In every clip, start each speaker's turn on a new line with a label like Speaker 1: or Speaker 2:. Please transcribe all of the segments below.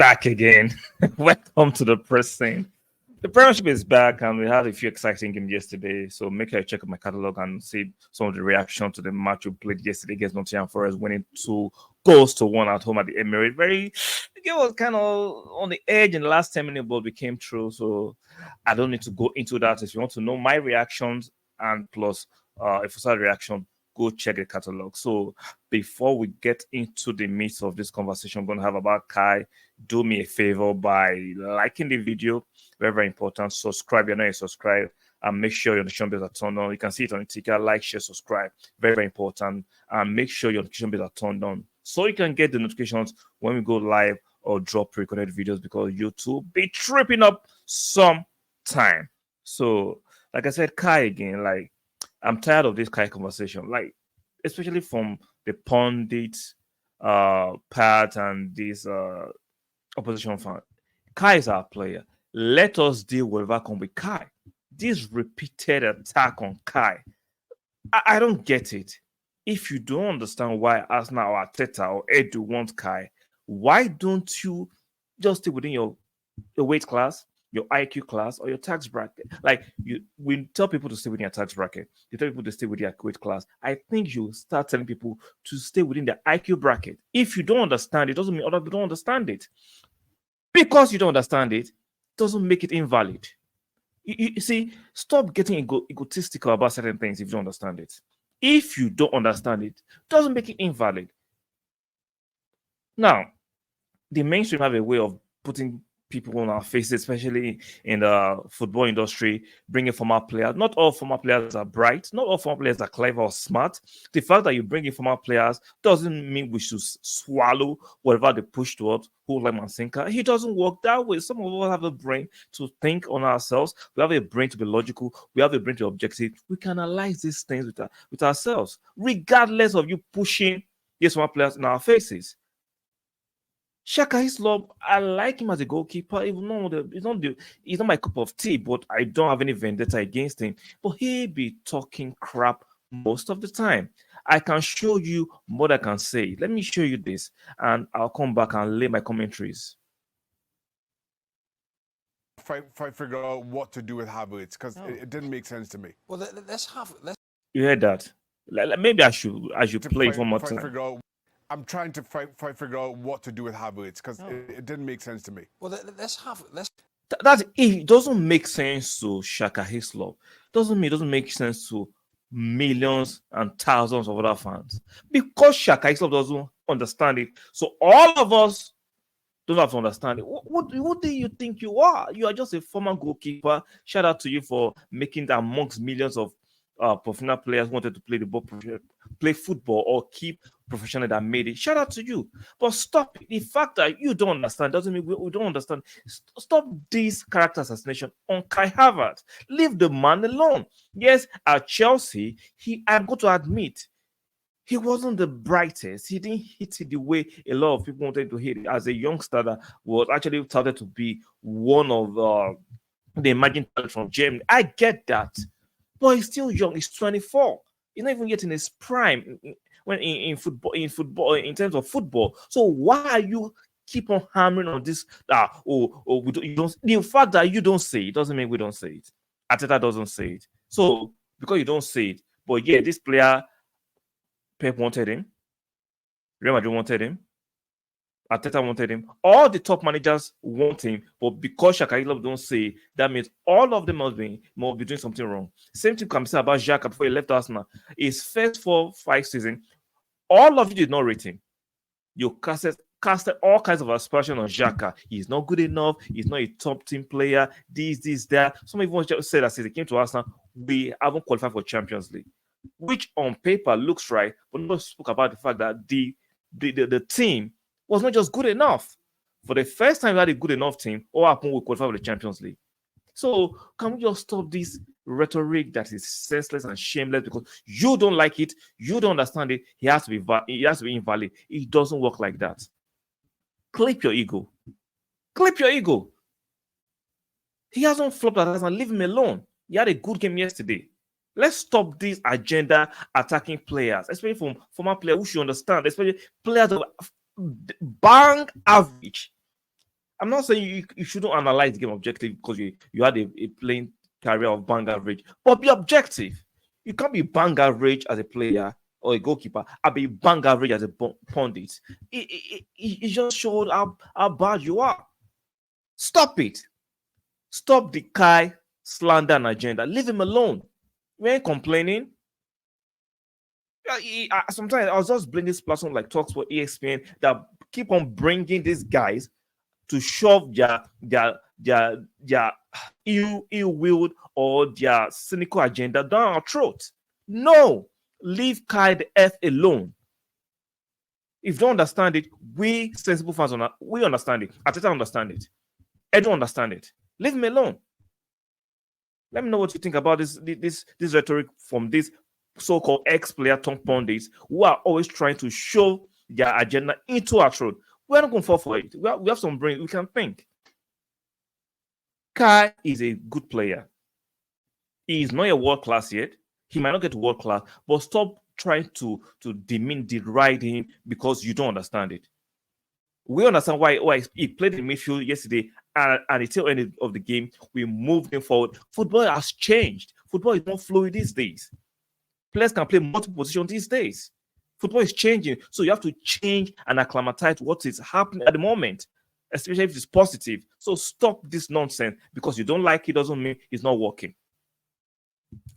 Speaker 1: back again. Welcome to the press scene. The Premiership is back, and we had a few exciting games yesterday. So make sure you check out my catalog and see some of the reaction to the match we played yesterday against Nottingham Forest, winning 2 goals to 1 at home at the Emirates. The game was kind of on the edge in the last 10 minutes, but we came through. So I don't need to go into that. If you want to know my reactions and plus if it's a reaction, go check the catalog. So before we get into the midst of this conversation I'm going to have about Kai, do me a favor by liking the video. Very, very important. Subscribe. You're not a subscribe. And make sure your notification bells are turned on. You can see it on the ticker. Like, share, subscribe. Very, very important. And make sure your notification bells are turned on so you can get the notifications when we go live or drop recorded videos, because YouTube be tripping up some time. So, like I said, Kai again, like, I'm tired of this Kai conversation, like, especially from the pundits part and this opposition fan. Kai is our player. Let us deal with whatever comes with Kai. This repeated attack on Kai, I don't get it. If you don't understand why Arsenal or Arteta or Edu want Kai, why don't you just stay within your weight class, your IQ class, or your tax bracket? Like, we tell people to stay within your tax bracket. You tell people to stay within your weight class. I think you start telling people to stay within the IQ bracket. If you don't understand it, doesn't mean other people don't understand it. Because you don't understand it, doesn't make it invalid. You see, stop getting egotistical about certain things if you don't understand it. If you don't understand it, doesn't make it invalid. Now, the mainstream have a way of putting people on our faces, especially in the football industry, bringing former players. Not all former players are bright. Not all former players are clever or smart. The fact that you bring in former players doesn't mean we should swallow whatever they push towards. Who like Mansinka? He doesn't work that way. Some of us have a brain to think on ourselves. We have a brain to be logical. We have a brain to be objective. We can analyze these things with ourselves, regardless of you pushing these former players in our faces. Shaka Hislop, I like him as a goalkeeper, even though he's not my cup of tea, but I don't have any vendetta against him. But he be talking crap most of the time. I can show you what I can say. Let me show you this, and I'll come back and lay my commentaries.
Speaker 2: Figure out what to do with Havertz, because it didn't make sense to me.
Speaker 3: Well,
Speaker 1: You heard that? Maybe I should play it one more time.
Speaker 2: I'm trying to figure out what to do with Havertz, because it didn't make sense to me.
Speaker 3: Well,
Speaker 1: That it doesn't make sense to Shaka Hislop. Doesn't make sense to millions and thousands of other fans, because Shaka Hislop doesn't understand it. So all of us don't have to understand it. What do you think you are? You are just a former goalkeeper. Shout out to you for making that amongst millions of professional players wanted to play the ball, play football, or keep professional that made it. Shout out to you. But stop it. The fact that you don't understand doesn't mean we don't understand. Stop this character assassination on Kai Havertz. Leave the man alone. Yes, at Chelsea, I'm going to admit, he wasn't the brightest. He didn't hit it the way a lot of people wanted to hit it. As a youngster that was actually touted to be one of the emerging talent from Germany. I get that. But he's still young. He's 24. He's not even yet in his prime when in football, in terms of football. So why are you keep on hammering on this? You don't. The fact that you don't say it doesn't mean we don't say it. Arteta doesn't say it. So because you don't say it, but yeah, this player, Pep wanted him. Real Madrid wanted him. Arteta wanted him. All the top managers want him, but because Shaka Hislop don't say it, that means all of them must be doing something wrong. Same thing can be said about Xhaka before he left Arsenal. His first 4-5 seasons, all of you did not rate him. You casted all kinds of aspiration on Xhaka. He's not good enough. He's not a top team player. This, that. Some even said that since he came to Arsenal, we haven't qualified for Champions League, which on paper looks right, but nobody spoke about the fact that the team was not just good enough. For the first time we had a good enough team, what happened? We qualified for the Champions League. So can we just stop this rhetoric that is senseless and shameless because you don't like it, you don't understand it, he has to be invalid. It doesn't work like that. Clip your ego. Clip your ego. He hasn't flopped at us and leave him alone. He had a good game yesterday. Let's stop this agenda attacking players, especially from former players who should understand, especially players of bang average. I'm not saying you shouldn't analyze the game objectively because you had a playing career of bang average, but be objective. You can't be bang average as a player or a goalkeeper. I'll be bang average as a pundit. It just showed how bad you are. Stop it. Stop the Kai slander and agenda. Leave him alone. We ain't complaining. Sometimes I was just blaming this platform like Talks for ESPN that keep on bringing these guys to shove their ill-willed or their cynical agenda down our throat. No, leave Kai the F alone. If you don't understand it, we sensible fans we understand it. Ateta understand it. Edu understand it. Leave him alone. Let me know what you think about this rhetoric from these so-called ex-player turned pundits who are always trying to show their agenda into our throat. We're not going to fall for it. We have some brain. We can think. Kai is a good player. He is not a world class yet. He might not get to world class, but stop trying to deride him because you don't understand it. We understand why he played in midfield yesterday, and at the tail end of the game, we moved him forward. Football has changed. Football is more fluid these days. Players can play multiple positions these days. Football is changing, so you have to change and acclimatize to what is happening at the moment, especially if it's positive. So stop this nonsense. Because you don't like it doesn't mean it's not working.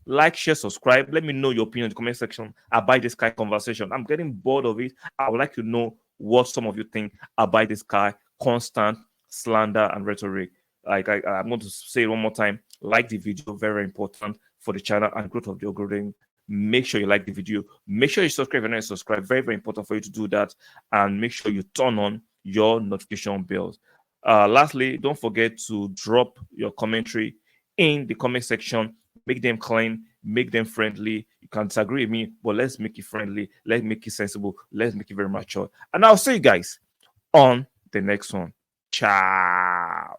Speaker 1: Like, share, subscribe. Let me know your opinion in the comment section about this Kai conversation. I'm getting bored of it. I would like to know what some of you think about this Kai constant slander and rhetoric. Like I'm going to say it one more time. Like the video, very important for the channel and growth of the algorithm. Make sure you like the video. Make sure you subscribe if you're not subscribed. Very, very important for you to do that. And make sure you turn on your notification bells. Lastly, don't forget to drop your commentary in the comment section. Make them clean, make them friendly. You can disagree with me, but let's make it friendly. Let's make it sensible. Let's make it very mature. And I'll see you guys on the next one. Ciao.